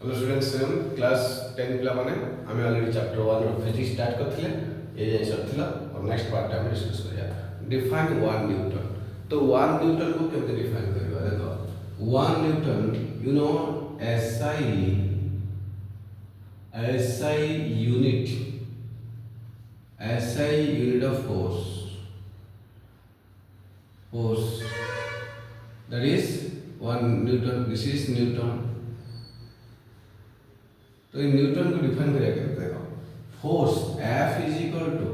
Hello students, class 10 पिला माने आम अलरेडी चैप्टर 1 रो फिजिक्स स्टार्ट करथिले ये जाय सरथिला और नेक्स्ट पार्ट टाइम डिस्कस करिया डिफाइन 1 न्यूटन। तो 1 न्यूटन को केमते डिफाइन करबा देखो 1 newton you know SI unit of force that is 1 newton. This is newton. तो ये न्यूटन को डिफाइन करिए कैसे देखो force F is equal to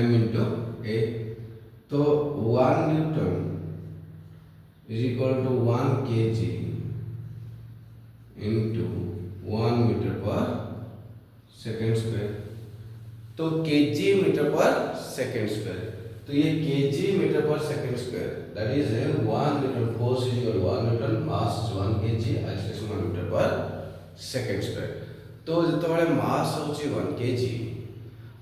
m into a। तो 1 newton is equal to 1 kg into 1 metre per second square. तो kg metre per second square. तो ये kg metre per second square that is 1 newton force is equal 1 newton mass 1 kg acceleration 1 metre per second square. तो जितेबाला mass होची 1 kg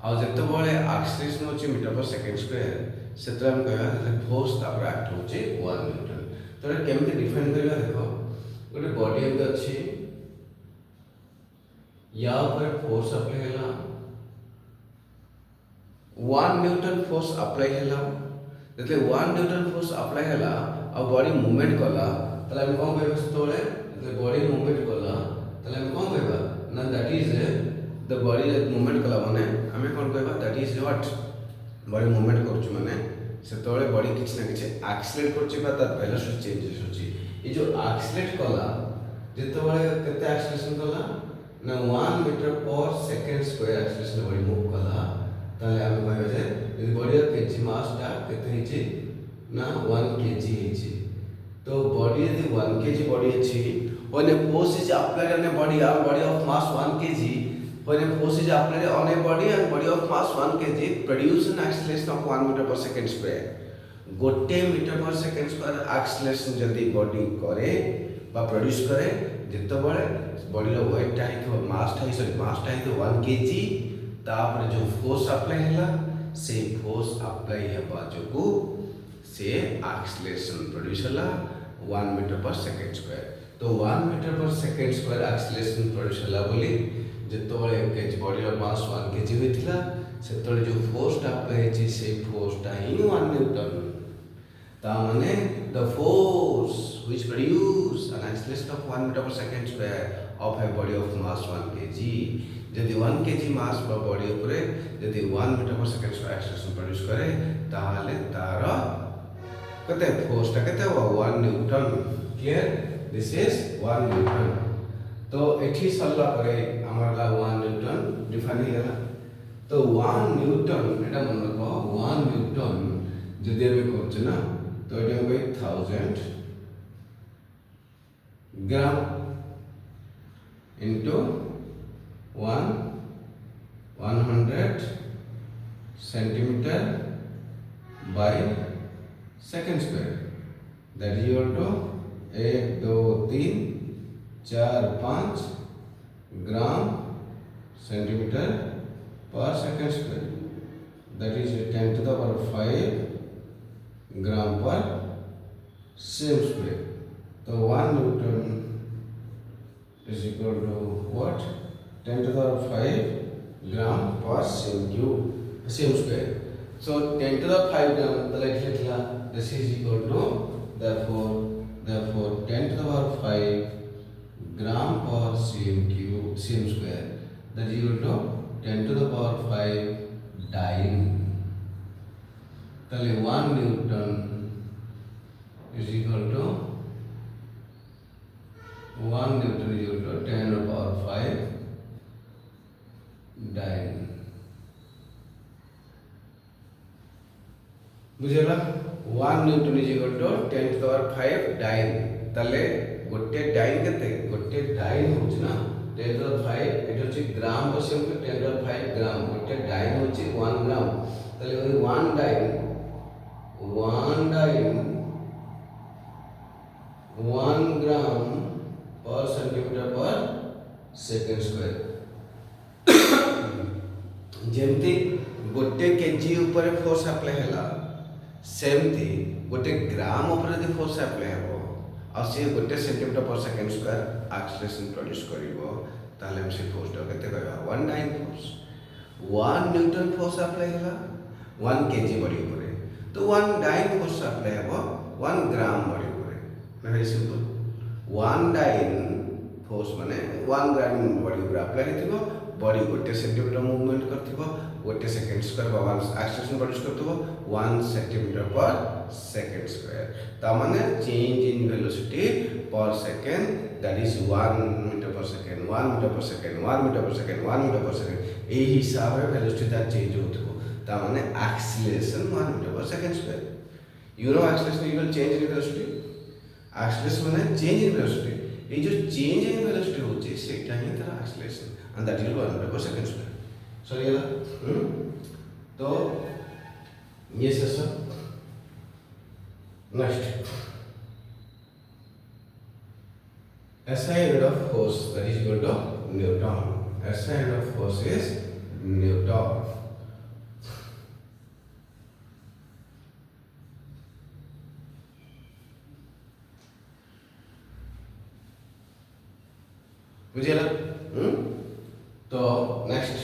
आ जितेबाला acceleration होची metre per second square से हम कहबा फोर्स तापर एक्ट होची 1 न्यूटन। तो ये केमते डिफाइन करबा देखो गोटे बॉडी एमते अछि या ऊपर फोर्स अप्लाई होला 1 न्यूटन फोर्स अप्लाई होला जते 1 न्यूटन फोर्स अप्लाई होला आ बॉडी मूवमेंट कला तले हम कोन कहबा सेतोले जते बॉडी मूवमेंट कला तले हम कोन कहबा ना that is the body movement कला माने हमें कोन कहबा that is what body movement करछु माने सेतोले बॉडी किछ ना किछ एक्सेलरेट करछि बा तार वेलोसिटी चेंजेस होछि। ई जो एक्सेलरेट कला जेतोले केते एक्सेलरेशन कला ना 1 मीटर पर second square acceleration body move कला ताले हम कहबा जे यदि बॉडी केजी मास टा केते हिची ना 1 kg हिची। तो बॉडी यदि 1 kg बॉडी अछि when a force is applied on a body of mass 1 kg, when a force is applied on a body of mass 1 kg produce an acceleration of 1 meter per second square। गोटे metre per second square acceleration जदी body करे बा produce करे जेतबेले body रो wait टा हितो मास टा हितो 1 kg तापर जो फोर्स अप्लाई होला से फोर्स अप्लाई हेबा जोगु से एक्सेलरेशन प्रोड्यूस होला 1 मीटर पर सेकेंड स्क्वायर। तो 1 metre per second square acceleration produce होला बोली जेतबेले KG body of mass 1 kg होइथिला सेतबेले जो फोर्स टा अप्लाई छि से फोर्स टा ही 1 न्यूटन। ता माने the force which produce an acceleration of 1 metre per second square of a body of mass 1 kg यदि 1 kg मास बा बॉडी ऊपर यदि 1 metre per second square acceleration produce करे ताहाले तार कते फोर्स टा कते 1 Newton. Clear this is 1 newton. तो एठी सरला परे हमरा 1 न्यूटन डिफाइन होला। तो 1 न्यूटन एटा मन रखो 1 न्यूटन जदि हम करछ ना तो एटा हम 1000 gram into 100 centimetre by second square that is equal to 1 2 3 4 5 gram centimetre per second square that is 10 to the power 5 gram per cm square. तो 1 newton is equal to what 10 to the power 5 gram per cm square. so 10 to the 5 gram तले लिखला this is equal to therefore 10 to the power 5 gram per cm square that is equal to 10 to the power 5 dyne। तले 1 newton is equal to 1 newton is equal to 10 to the power 5 dyne। बुझेला 1 newton is equal to 10 to the power 5 dyne. तले गोटे dine केते गोटे dine होछ ना 10 to the 5 एटा होची ग्राम per same 10 to the 5 ग्राम गोटे dine होची 1 ग्राम। तले 1 डाइन 1 ग्राम पर सेंटीमीटर पर सेकंड स्क्वायर। जेमती गोटे केजी ऊपर फोर्स अप्लाई होला सेमती गोटे ग्राम ऊपर यदि फोर्स अप्लाई हो आ से गोटे centimetre per second square acceleration produce करिवो ताले हम से फोर्स टा केते कहबा 1 dyne force 1 newton force apply होला 1 केजी बॉडी ऊपर तो 1 डाइन फोर्स अप्लाई हेबो 1 ग्राम बॉडी ऊपर वेरी सिंपल 1 डाइन फोर्स माने 1 ग्राम बॉडी ऊपर अप्लाई हेतिबो बॉडी गोटे सेंटीमीटर मूवमेंट करथिबो गोटे सेकंड स्क्वायर बा 1 acceleration produce करथिबो 1 centimetre per second square ता माने चेंज इन वेलोसिटी पर सेकंड दैट इज 1 मीटर पर सेकंड 1 मीटर पर सेकंड 1 मीटर पर सेकंड 1 मीटर पर सेकंड एही हिसाब रे वेलोसिटी ता चेंज होथिबो ता माने एक्सेलरेशन 1 मीटर पर second square you know acceleration equal change in velocity acceleration माने चेंज इन वेलोसिटी ये जो चेंज इन वेलोसिटी होची सेटा ही तार acceleration and that is 1 meter per second square. Sorry तो ये sir next SI unit of force that is equal to Newton. SI unit of force is Newton. बुझिए ना तो नेक्स्ट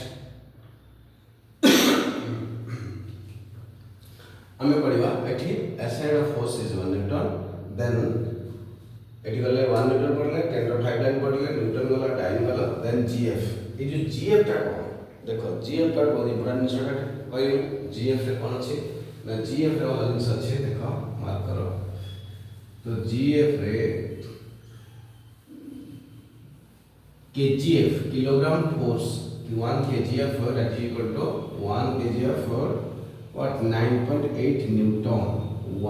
हमें पढ़िबा एठी SI unit of force is 1 Newton then एठी गले 1 Newton पढ़ले 10.5 लाइन पढ़ले न्यूटन गला डाइन गला देन GF ये जो GF टा को देखो GF टा बहुत इंपोर्टेंट निशा कहै GF रे कोन अछि ना GF रे वाला जिंस अछि देखो मार्क करो तो GF रे kgf kilogram force 1 kgf that is equal to 1 kgf for what 9.8 newton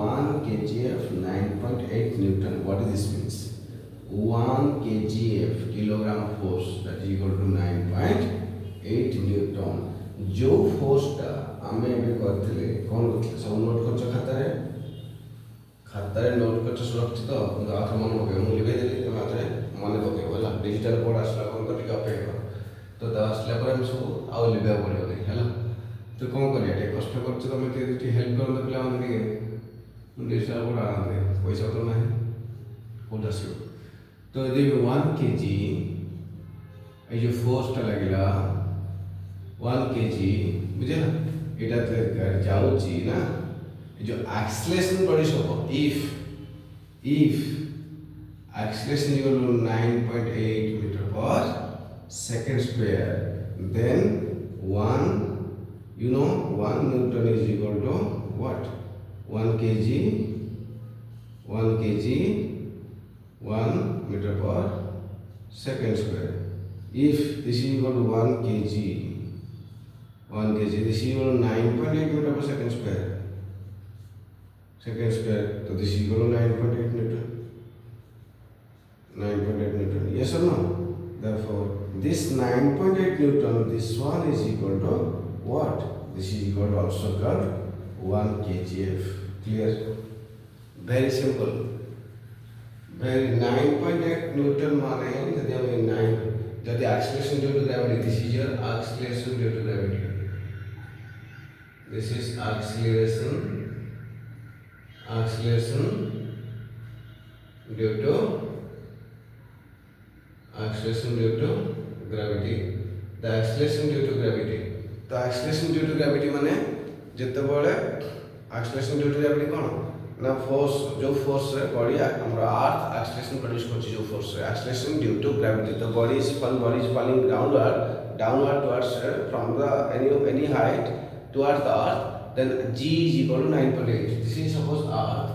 1 kgf 9.8 newton what does this means 1 kgf kilogram force that is equal to 9.8 newton जो फोर्स टा हमें भी करथिले कोन करथिले सब नोट करछ खाता रे नोट करछ सुरक्षित तो आठ मन पके मु लिखे देली तमे आथरे मन पके होला डिजिटल बोर्ड आसला कोन तो टिका अपेक्षा तो ता आसला पर हम सब आउ लिबा पड़ियो नै हैला तो कोन करिया टे कष्ट करछ तमे ती हेल्प कर दे पिला मन के डिजिटल बोर्ड आने पैसा तो नहीं कोन आसियो तो यदि 1 केजी ए जो फोर्स टा लागला 1 केजी बुझे ना एटा ते जाउची ना जो एक्सेलरेशन प्रोड्यूस हो if acceleration equal to 9.8 meter per second square then 1 you know 1 newton is equal to what 1 kg 1 meter per second square if this is equal to 1 kg this is equal to 9.8 meter per second square so this is equal to 9.8 newton 9.8 newton yes or no therefore this 9.8 newton this one is equal to what this is equal to also called 1 kgf clear very simple very 9.8 newton माने यदि हमें 9 यदि acceleration due to gravity this is your acceleration due to gravity this is acceleration due to gravity the acceleration due to gravity तो acceleration due to gravity माने जते बळे acceleration due to gravity कोन ना force जो force रे body हमरा अर्थ acceleration produce करछि जो force रे acceleration due to gravity the body is falling downward towards from the any height towards the earth then g is equal to 9.8 this is suppose earth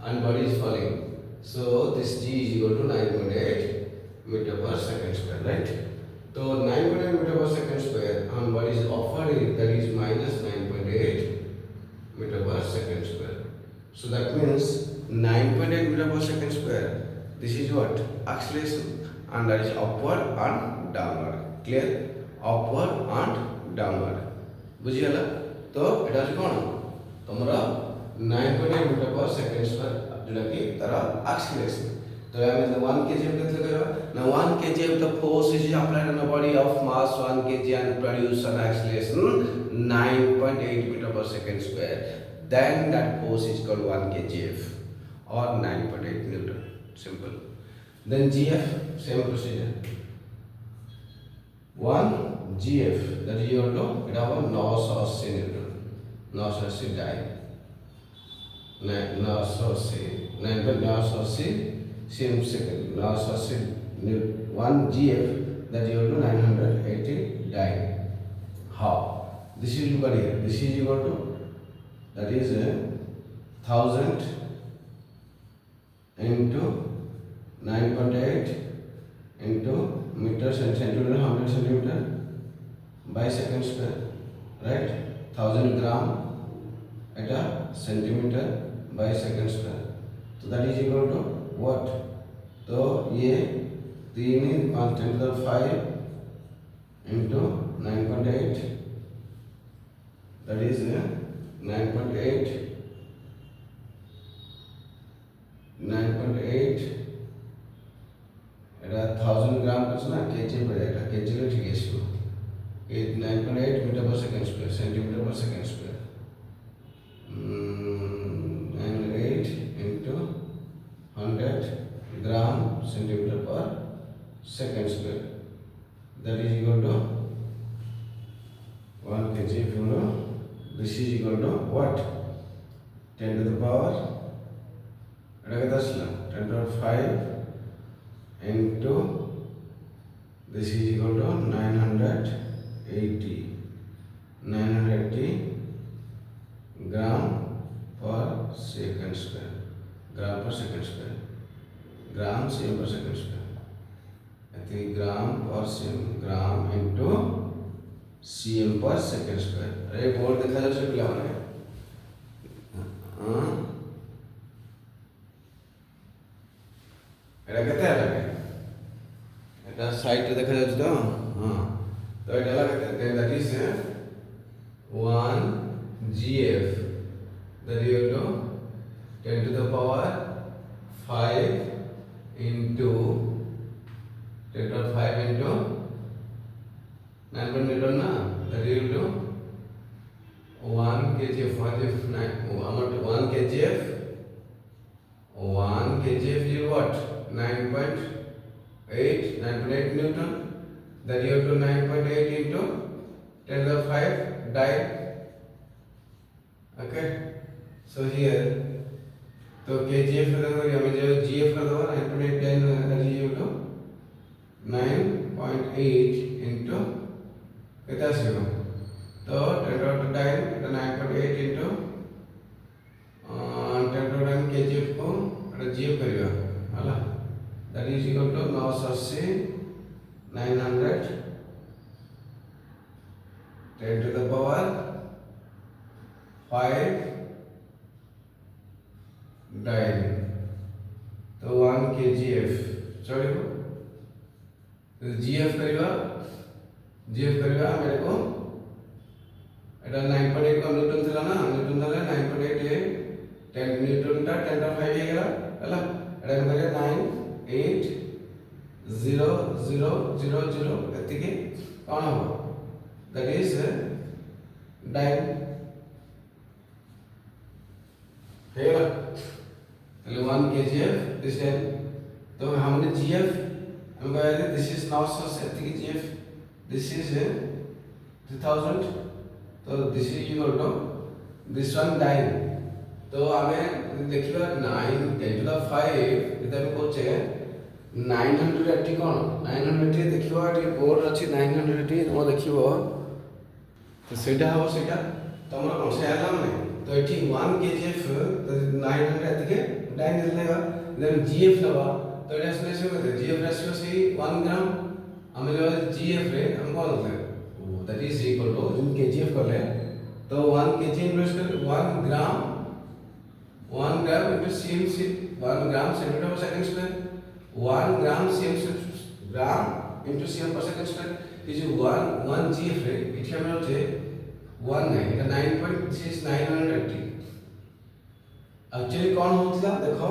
and body is falling so this g is equal to 9.8 meter per second square right so 9.8 meter per second square and body is offered that is minus 9.8 meter per second square so that means 9.8 meter per second square this is what acceleration and that is upward and downward clear upward and downward बुझियला तो एटा कोन तमरा 9.8 metre पर second पर जोटा कि तारा acceleration तो हमें 1 kg केतले करबा ना 1 kg the force is applied on a body of mass 1 kg and produce an acceleration 9.8 meter per second square then that force is called 1 kgf or 9.8 newton simple Then GF, same procedure. 1 GF, that is equal to it have 980 Newton. 980 die. 980 cm second. 980 1 GF, that is equal to 980 die. How? This is equal here. This is equal to, that is 1000 into 9.8 into meters and centimeter, 100 centimeter by second square, right? 1000 gram at a centimeter by second square. So that is equal to what? So ये 3 5 10 to the 5 into 9.8, that is 9.8 এটা 1000 গ্রাম করছে না, KG পড়ে, এটা KG লে ঠিক আছে। 9.8 metre per second square, centimetre per second square. 9.8 into 100 gram centimeter per second square, that is equal to 1 kg. If you know, this is equal to what? 10 to the power, এটা কত আসলো? 10 to the 5 into, this is equal to 980 gram per second square, gram per second square, gram cm per second square. I think gram per cm, gram into cm per second square. अरे board देखा जा सकता है हमारे, हाँ এটা কেতে লাগে, এটা সাইডে দেখা যাচ্ছে তো, হ্যাঁ তো এটা লাগে, that is 1 GF, that is equal to 10 to the power 5 into 10 to the 5 into 9 Newton na, that is equal to 1 kgf. What if 1 kgf, 1 kgf is what? 9.8 Newton, that is equal to 9.8 into 10 to the 5 die. Okay, so here तो kgf कर दो, हमें जो gf कर दो 9.8 10, that is equal to 9.8 into कितना सीखो, तो 10 to the 9, तो 9.8 into 10 to the 9 kgf को अरे gf करियो, हाला, that is equal to 980 900 10 to the power 5 dine, तो 1 kgf चलो gf करिवा मेरे को এটা 9.8 का न्यूटन था ना, न्यूटन था 9.8 10 न्यूटन टा 10 टा 5 हे गेला हला, এটা করে 98000 এতিকে কোন হবে, that is ডাइन हे गेला, তাহলে 1 kgf this time, तो हमने gf हम कहे this is now so एतिके gf, this is 2000, तो this is equal to this one dyne, तो हमें देखिबा 9 10 to the 5 इधर में कोचे 980 कोन 980 देखिबा ये बोर्ड अछि 980 तुम देखिबो, तो सेटा हो सेटा तमरा कोन से आला माने, तो एठी 1 kgf तो 900 एतिके डाइन देलेगा, देन gf लबा, तो एटा से gf रेशियो से 1 ग्राम हमें जो gf रे हम कोन होता, that is equal to जो kgf कर ले, तो 1 kg इन्वेस्ट कर 1 ग्राम into cm, 1 gram centimetre per second square, 1 gram gram into cm per second square is 1 gf रे, इठी हमें होते 1 नहीं, এটা 9.980 एक्चुअली कौन होतला देखो,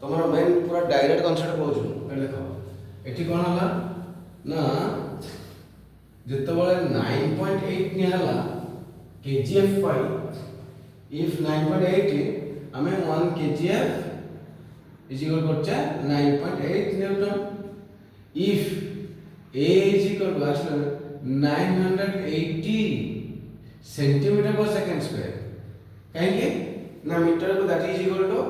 तुम्हारा मेन पूरा डायरेक्ट कॉन्सेप्ट कहूछु, ए देखो एठी कोन हला ना, जेतबेले 9.8 नि हला kgf पाई, if 9.8 हमें 1 kgf is equal to 9.8 Newton. If A is equal to 980 centimeter per second square, कहेंगे ना मीटर को that is equal to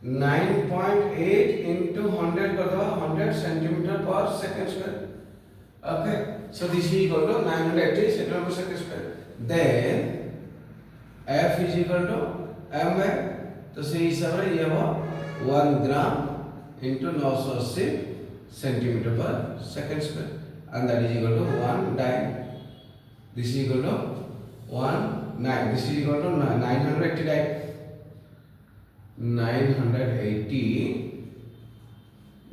9.8 into 100 कर दो 100 centimeter per second square. Okay, so this is equal to 980 centimeter per second square. Then F is equal to m है, तो सही हिसाब से ये वो 1 ग्राम into 980 centimeter per second square, and that is equal to 1 dyne. This is equal to 9. This is equal to 980 dyne. 980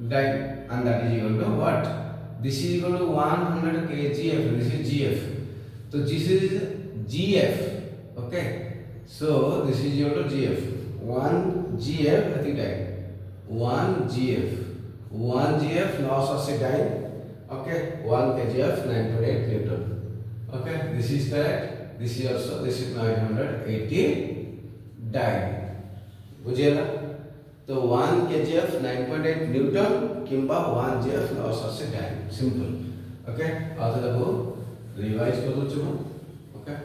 dyne, and that is equal to what? This is equal to 100 kgf. This is gf. So this is gf. Okay. So this is equal to gf. 1 gf I think dyne. 1 gf. 1 gf 980 dyne. Okay. 1 kgf 9.8 Newton. Okay. This is correct. This is also, this is 980 dyne. बुझिएगा तो 1 kgf 9.8 Newton किंबा 1 gf 980 dine simple. Okay आज देखो revise कर दूछु. Okay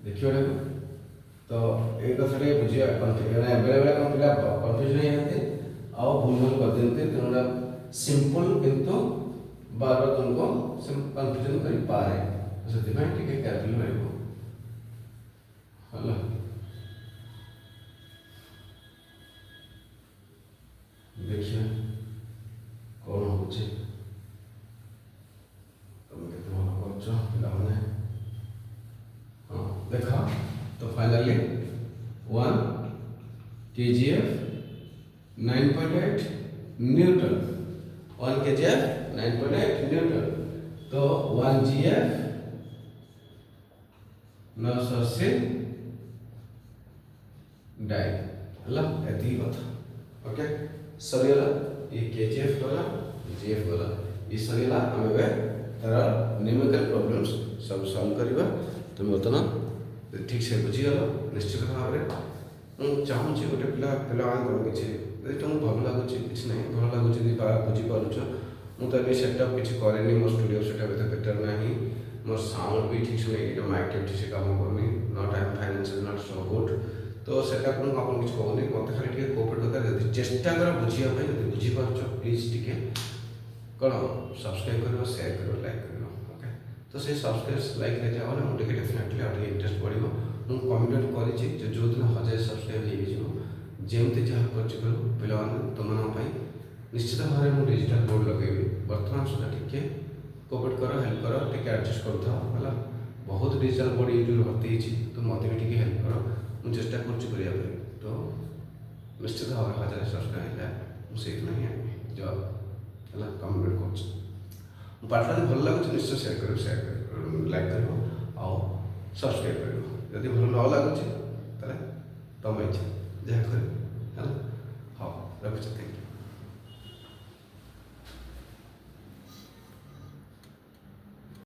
देखियो देखो तो एक कसरे बुझिया कन्फ्यूजन बेले बेले कौन पिला कन्फ्यूजन नहीं होते आओ भूल भूल कर देते तेनोडा सिंपल किंतु बार बार तुमको कन्फ्यूजन कर पा रहे सेति में ठीक है केयरफुल रहबो. हेलो देखिए कौन होचे तुम केते मन करछो पिलाने. हां देखा तो finally 1 kgf 9.8 Newton. 1 kgf 9.8 Newton. तो 1 gf 980 डाइन हला एती कथा. ओके सरीला ये kgf गला gf गला ये सरीला हम बे तार न्यूमेरिकल प्रॉब्लम्स सब सॉल्व करबा. तुम बतना ठीक से बुझी गलो निश्चित भाव रे मु चाहू छी गोटे पिला पिला को किछि जे तुम भल लागु छी किछि नहीं भल लागु छी बुझी पारुछ. मु त बे सेटअप किछि करेनी मो स्टूडियो सेटअप एते बेटर नाही. मोर साउंड भी ठीक से नहीं माइक ठीक से काम करनी. Not I am financial not so good. तो सेटा को आपण किछ कहनी मते खाली टिके कोऑपरेट करता जदी चेष्टा कर बुझिया पय जदी बुझी पारछो प्लीज टिके कोन सब्सक्राइब करो शेयर करो लाइक करो. ओके तो से सब्सक्राइब लाइक ले जाओ ना टिके डेफिनेटली आटे इंटरेस्ट बढ़िबो. मु कमिटमेंट करिछि जे जो दिन 1000 सब्सक्राइब हे जिवो जेमते जहा करछ करो पिला तुमन पय निश्चित भाव मु डिजिटल बोर्ड लगेबी. वर्तमान सुधा टिके कोऑपरेट करो हेल्प करो टिके एडजस्ट करथा हला. बहुत डिजिटल बोर्ड यूज होती छि तो मते भी टिके हेल्प करो. मु चेष्टा करछु करिया पे तो निश्चित भाव 1000 सब्सक्राइब है मुझे नहीं है जो हला कमेंट करछु. मु पाठला भल लागु निश्चय शेयर करो लाइक करो आ सब्सक्राइब करो. यदि भल न लागु तले तम इच्छा जहा कर हला. हां रखछ. Thank you.